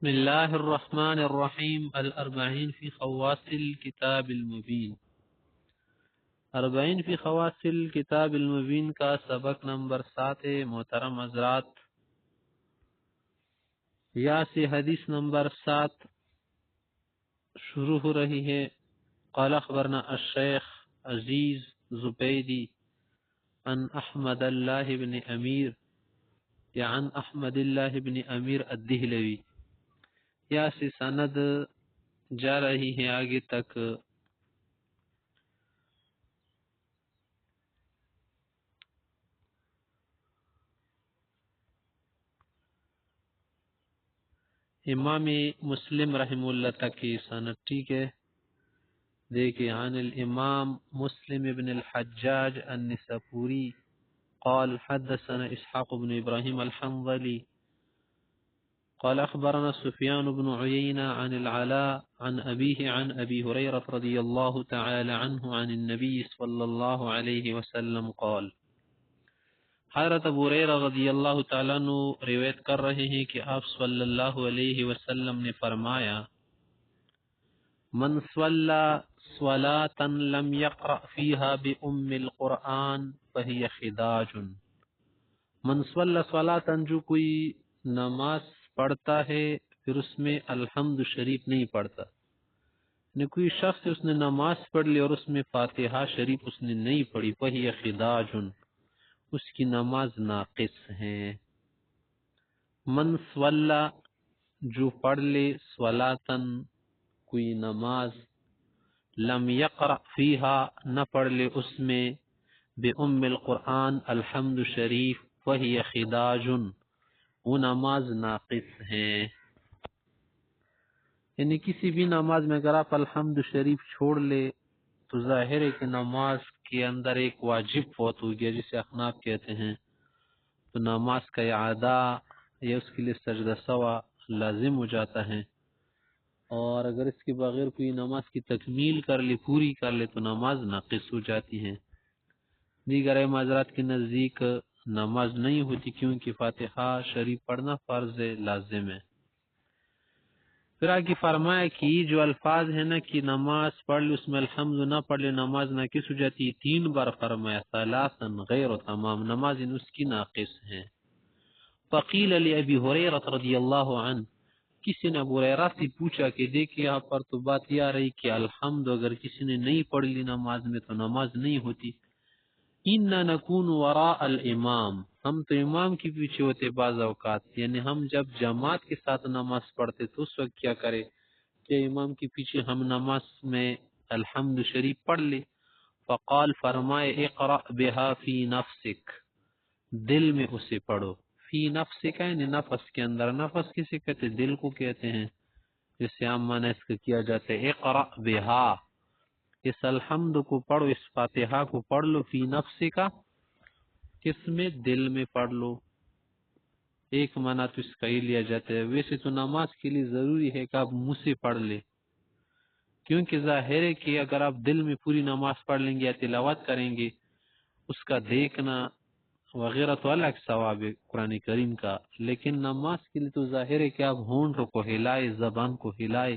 بسم الله الرحمن الرحیم الاربعین فی خواص الكتاب المبین 40 فی خواص الكتاب المبین کا سبق نمبر 7 ہے۔ محترم حضرات، یا سے حدیث نمبر 7 شروع ہو رہی ہے۔ قال اخبرنا الشیخ عزیز زبیدی عن احمد اللہ بن امیر یا عن احمد اللہ بن امیر الدہلوی، یا سے سند جا رہی ہے آگے تک۔ امام مسلم رحم اللہ تک کی سند ٹھیک ہے۔ دیکھیں، عن الامام مسلم بن الحجاج النسابوری قال حدثنا اسحاق بن ابراہیم الحنظلی قال اخبرنا سفیان بن عیینہ عن العلاء عن ابیہ عن ابی ہریرہ رضی اللہ تعالی عنہ عن النبی صلی اللہ علیہ وسلم قال، حضرت ابو ہریرہ رضی اللہ تعالیٰ عنہ روایت کر رہے ہیں کہ آپ صلی اللہ علیہ وسلم نے فرمایا، من صلی صلاة لم یقرأ فیہا بأم القرآن فہی خداج۔ من صلی صلاة، جو کوئی نماز پڑھتا ہے پھر اس میں الحمد شریف نہیں پڑھتا، نہ کوئی شخص اس نے نماز پڑھ لی اور اس میں فاتحہ شریف اس نے نہیں پڑھی، فہی خداج، اس کی نماز ناقص ہے۔ من صلی، جو پڑھ لے، صلاتن، کوئی نماز، لم یقرأ فیہا، نہ پڑھ لے اس میں، بأم القرآن، الحمد شریف، فہی خداج، وہ نماز ناقص ہے۔ یعنی کسی بھی نماز میں اگر آپ الحمد شریف چھوڑ لے تو ظاہر ہے کہ نماز کے اندر ایک واجب فوت ہو گیا، جسے احناف کہتے ہیں، تو نماز کا اعادہ یا اس کے لیے سجدہ سوا لازم ہو جاتا ہے، اور اگر اس کے بغیر کوئی نماز کی تکمیل کر لے، پوری کر لے، تو نماز ناقص ہو جاتی ہے۔ دیگر معذرات کے نزدیک نماز نہیں ہوتی، کیونکہ فاتحہ شریف پڑھنا فرض لازم ہے۔ پھر آگے فرمایا کہ جو الفاظ ہیں نا کہ نماز پڑھ لے اس میں الحمد نہ پڑھ لے نماز ناقص ہو جاتی ہے، 3 بار فرمایا، ثلاثا غیر تمام، نماز اس کی ناقص ہے۔ فقیل لابی ہریرہ رضی اللہ عنہ، کسی نے ابو ہریرہ سے پوچھا کہ دیکھیں یہاں پر تو بات یہ آ رہی کہ الحمد اگر کسی نے نہیں پڑھ لی نماز میں تو نماز نہیں ہوتی۔ اِنَّا نَكُونُ وَرَاءَ الْإِمَامِ، ہم تو امام کے پیچھے ہوتے بعض اوقات، یعنی ہم جب جماعت کے ساتھ نماز پڑھتے تو اس وقت کیا کرے کہ امام کے پیچھے ہم نماز میں الحمد شریف پڑھ لے۔ فقال، فرمائے، اقرأ بها فی نفسک، دل میں اسے پڑھو، فی نفسک یعنی نفس کے اندر، نفس کسے کہتے ہیں؟ دل کو کہتے ہیں، جسے عام معنی اس کا کیا جاتا ہے اقرأ بها، اس الحمد کو پڑھو، اس فاتحہ کو پڑھ لو، فی نفس کا، کس میں؟ دل میں پڑھ لو۔ ایک معنی تو اس کا ہی لیا جاتا ہے۔ ویسے تو نماز کے لیے ضروری ہے کہ آپ منہ سے پڑھ لیں، کیونکہ ظاہر ہے کہ اگر آپ دل میں پوری نماز پڑھ لیں گے یا تلاوت کریں گے، اس کا دیکھنا وغیرہ تو الگ ثواب ہے قرآن کریم کا، لیکن نماز کے لیے تو ظاہر ہے کہ آپ ہونٹوں کو ہلائے، زبان کو ہلائے،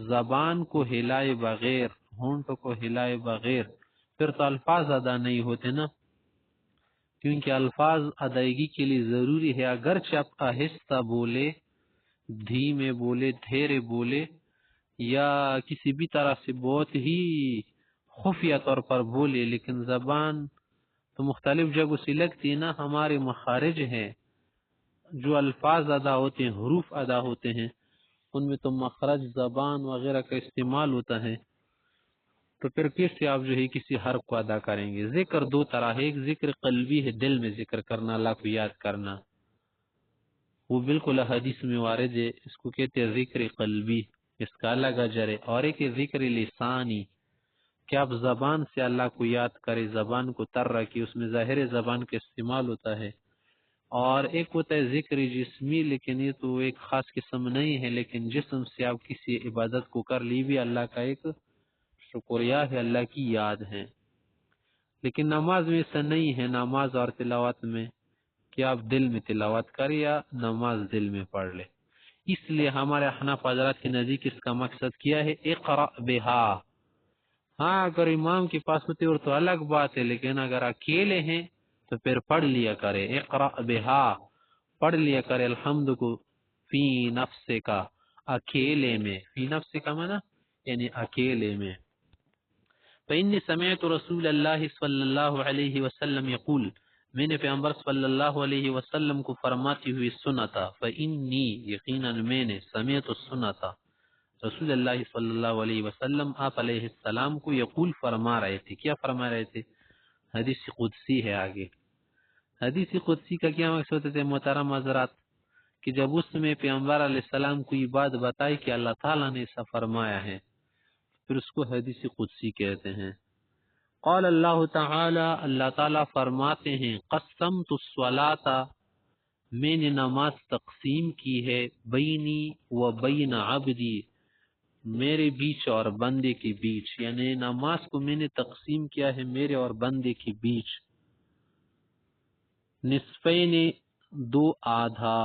زبان کو ہلائے بغیر، ہونٹوں کو ہلائے بغیر، پھر تو الفاظ ادا نہیں ہوتے نا، کیونکہ الفاظ ادائیگی کے لیے ضروری ہے، اگرچہ آپ آہستہ بولے، دھیمے بولے، دھیرے بولے، یا کسی بھی طرح سے بہت ہی خفیہ طور پر بولے، لیکن زبان تو مختلف جگہوں سے لگتی ہے نا، ہمارے مخارج ہیں، جو الفاظ ادا ہوتے ہیں، حروف ادا ہوتے ہیں، ان میں تو مخرج، زبان وغیرہ کا استعمال ہوتا ہے، تو پھر کیسے آپ جو ہے کسی حرف کو ادا کریں گے؟ ذکر 2 طرح ہے، ایک ذکر قلبی ہے، دل میں ذکر کرنا، اللہ کو یاد کرنا، وہ بالکل حدیث میں وارد ہے، اس کو کہتے ہیں ذکر قلبی، اس کا الگ اجر ہے، اور ایک ہے ذکر لسانی، کہ آپ زبان سے اللہ کو یاد کرے، زبان کو تر رکھے، اس میں ظاہر زبان کا استعمال ہوتا ہے، اور ایک ہوتا ہے ذکر جسمی، لیکن یہ تو ایک خاص قسم نہیں ہے، لیکن جسم سے آپ کسی عبادت کو کر لی بھی اللہ کا ایک شکریہ ہے، اللہ کی یاد ہے۔ لیکن نماز میں ایسا نہیں ہے، نماز اور تلاوت میں کہ آپ دل میں تلاوت کریں یا نماز دل میں پڑھ لیں۔ اس لیے ہمارے احناف حضرات کے نزدیک اس کا مقصد کیا ہے اقرأ بہا. ہاں اگر امام کے پاس ہوتے اور تو الگ بات ہے، لیکن اگر اکیلے ہیں تو پھر پڑھ لیا کرے. اقرأ بہا، پڑھ لیا کرے الحمد کو فی نفس کا، اکیلے میں. فی نفس کا معنی یعنی اکیلے میں. فإني سمعت رسول اللہ صلی اللہ علیہ وسلم یقول، میں نے پیغمبر صلی اللہ علیہ وسلم کو فرماتی ہوئی سنا تھا. فإنی یقینا میں نے سمعت سنا تھا رسول اللہ صلی اللہ علیہ وسلم آپ علیہ السلام کو یقول فرما رہے تھے. کیا فرما رہے تھے؟ حدیث قدسی ہے. آگے حدیث قدسی کا کیا مقصد ہے محترم حضرات؟ کہ جب اس میں پیغمبر علیہ السلام کو یہ بات بتائی کہ اللہ تعالیٰ نے ایسا فرمایا ہے، پھر اس کو حدیث قدسی کہتے ہیں. قال اللہ تعالی، اللہ تعالیٰ فرماتے ہیں، قسمت الصلاۃ، میں نے نماز تقسیم کی ہے، بینی و بین عبدی، میرے بیچ اور بندے کے بیچ. یعنی نماز کو میں نے تقسیم کیا ہے میرے اور بندے کے بیچ. نصفین، دو آدھا،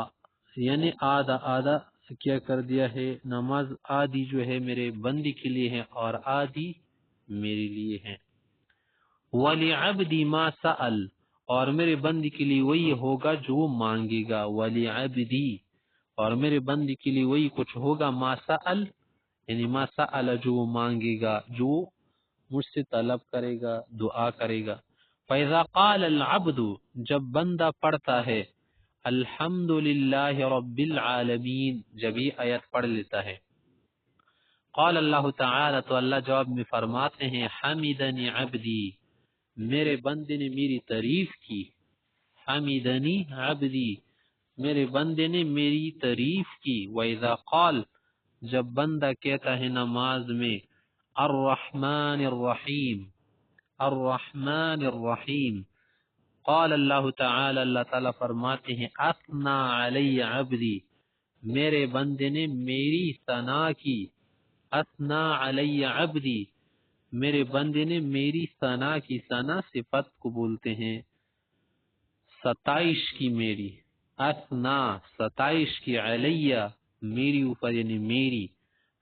یعنی آدھا آدھا کیا کر دیا ہے. نماز آدھی جو ہے میرے بندے کے لیے ہے اور آدھی میرے لیے ہے. وَلِعَبْدِ مَا سَأَلْ، اور میرے بندے کے لیے وہی ہوگا جو وہ مانگے گا. وَلِعَبْدِ، اور میرے بندے کے لیے وہی کچھ ہوگا. ما سأل یعنی ما سأل، جو وہ مانگے گا، جو مجھ سے طلب کرے گا، دعا کرے گا. فَإِذَا قَالَ الْعَبْدُ، جب بندہ پڑھتا ہے الحمد للہ رب العالمین، جب یہ آیت پڑھ لیتا ہے، قال اللہ تعالی، تو اللہ جواب میں فرماتے ہیں، حمدنی عبدی، میرے بندے نے میری تعریف کی. حمدنی عبدی، میرے بندے نے میری تعریف کی. وَإِذَا قال، جب بندہ کہتا ہے نماز میں الرحمن الرحیم، الرحمن الرحیم، قال اللہ تعالی، اللہ تعالی فرماتے ہیں، اثنا علی عبدی، میرے بندے نے میری ثنا کی. اثنا علی عبدی، میرے بندے نے میری ثنا کی. ثنا صفت کو بولتے ہیں، ستائش کی میری. اثنا ستائش کی، علیہ میری اوپر یعنی میری،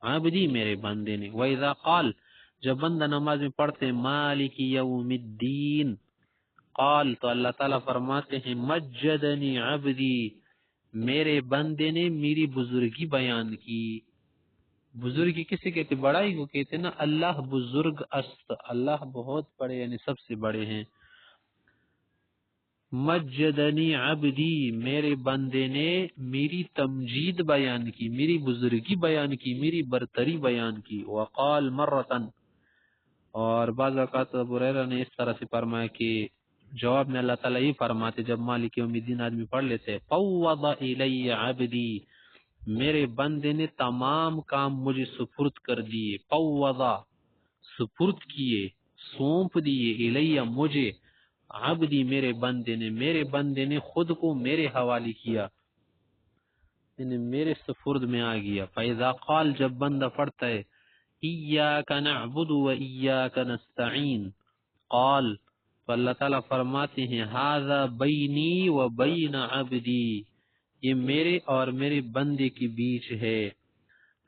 عبدی میرے بندے نے. وَإِذَا قال، جب بندہ نماز میں پڑھتے مالک یوم الدین، قال، تو اللہ تعالیٰ فرماتے ہیں، مجدنی عبدی، میرے بندے نے میری بزرگی بیان کی. بزرگی کسے کہتے؟ بڑائی کو کہتے نا. اللہ بزرگ است، اللہ بہت بڑے یعنی سب سے بڑے ہیں. مجدنی عبدی، میرے بندے نے میری تمجید بیان کی، میری بزرگی بیان کی، میری برتری بیان کی. وقال مرتن، اور بعض اوقات ابو ہریرہ نے اس طرح سے فرمایا کہ جواب میں اللہ تعالیٰ یہ فرماتے جب مالک یوم الدین آدمی پڑھ لیتے، فوض الی عبدی، میرے بندے نے تمام کام مجھے سپرد کر دیے. فوضا، سپرد کیے، سونپ دیے، الی مجھے، عبدی میرے بندے نے، میرے بندے نے خود کو میرے حوالے کیا، یعنی میرے سپرد میں آ گیا. فاذا قال، جب بندہ پڑھتا ہے ایاک نعبد و ایاک نستعین، قال، تو اللہ تعالیٰ فرماتے ہیں، ھذا بینی و بین عبدی، یہ میرے اور میرے بندے کے بیچ ہے.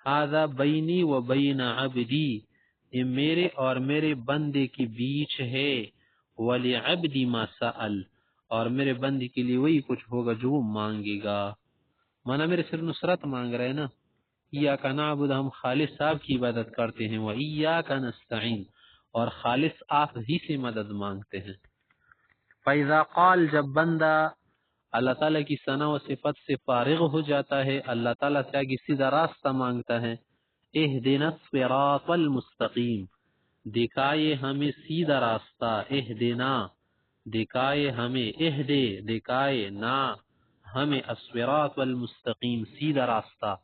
ھذا بینی و بین عبدی، یہ میرے اور میرے بندے کے بیچ ہے. وَلِعَبْدِ مَا سَأَلْ، اور میرے بندے کے لیے وہی کچھ ہوگا جو وہ مانگے گا. مانا میرے صرف نصرت مانگ رہے ہیں نا. ایاک نعبد، ہم خالص آپ کی عبادت کرتے ہیں. وَإِيَّاكَ نَسْتَعِينُ، اور خالص آپ ہی سے مدد مانگتے ہیں. فَإِذَا قال، جب بندہ اللہ تعالیٰ کی ثنا و صفت سے فارغ ہو جاتا ہے، اللہ تعالیٰ سے آگے سیدھا راستہ مانگتا ہے، اہدنا الصراط المستقیم، دکھائے ہمیں سیدھا راستہ. اہدنا، دکھائے ہمیں، اہدے دکھائے، نا ہمیں، الصراط المستقیم سیدھا راستہ.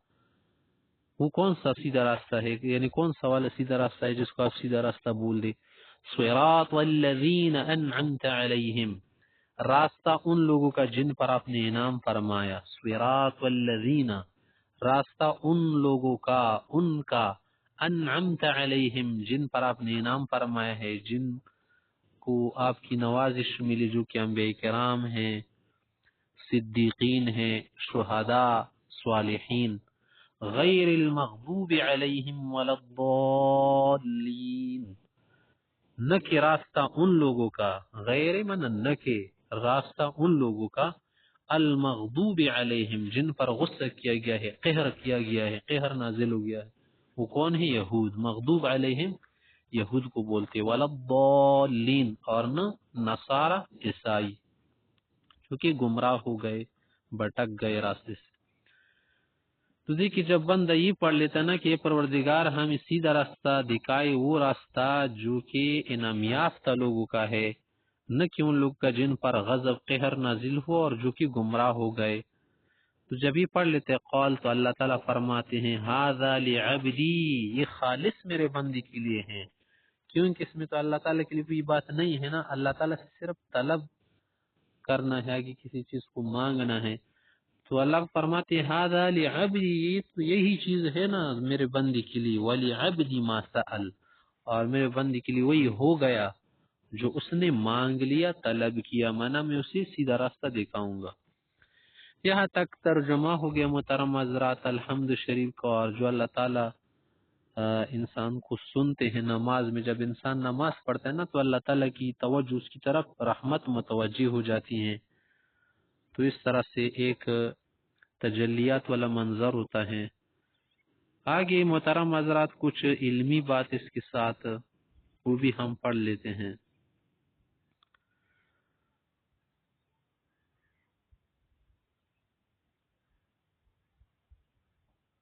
وہ کون سا سیدھا راستہ ہے؟ یعنی کون سا والا سیدھا راستہ ہے جس کو آپ سیدھا راستہ بول دے؟ صراط الذین انعمت علیہم، راستہ ان لوگوں کا جن پر آپ نے انعام فرمایا. صراط الذین، راستہ ان لوگوں کا، ان کا، انعمت علیہم، جن پر آپ نے انعام فرمایا ہے، جن کو آپ کی نوازش ملی، جو کہ انبیاء کرام ہیں، صدیقین ہیں، شہداء، صالحین. غیر المغضوب علیہم ولا الضالین، نہ کہ راستہ ان لوگوں کا، غیر من نہ کہ راستہ ان لوگوں کا، المغضوب علیہم جن پر غصہ کیا گیا ہے، قہر کیا گیا ہے، قہر نازل ہو گیا ہے، وہ کون ہے؟ یہود، مغضوب علیہم یہود کو بولتے، ولا الضالین اور نہ نصارى عیسائی، کیونکہ گمراہ ہو گئے، بھٹک گئے راستے سے۔ تو دیکھیے جب بندہ یہ پڑھ لیتا نا کہ پروردگار ہمیں سیدھا راستہ دکھائے، وہ راستہ جو کہ انعام یافتہ لوگوں کا ہے، نہ کہ ان لوگ کا جن پر غضب قہر نازل ہو اور جو کہ گمراہ ہو گئے۔ تو جب یہ پڑھ لیتے قول تو اللہ تعالیٰ فرماتے ہیں ھذا لعبدی، یہ خالص میرے بندی کے لیے ہیں، کیونکہ اس میں تو اللہ تعالیٰ کے لیے کوئی بات نہیں ہے نا، اللہ تعالیٰ سے صرف طلب کرنا ہے کہ کسی چیز کو مانگنا ہے، تو اللہ فرماتے ھذا لعبدی، یہ تو یہی چیز ہے نا میرے بندی کے لیے، ولعبدی ما سأل، اور میرے بندی کے لیے وہی ہو گیا جو اس نے مانگ لیا، طلب کیا، مانا میں اسے سیدھا راستہ دکھاؤں گا۔ یہاں تک ترجمہ ہو گیا محترم حضرات الحمد شریف کا، اور جو اللہ تعالیٰ انسان کو سنتے ہیں نماز میں، جب انسان نماز پڑھتا ہے نا تو اللہ تعالیٰ کی توجہ اس کی طرف رحمت متوجہ ہو جاتی ہیں، تو اس طرح سے ایک تجلیات والا منظر ہوتا ہے۔ آگے محترم حضرات کچھ علمی بات اس کے ساتھ وہ بھی ہم پڑھ لیتے ہیں۔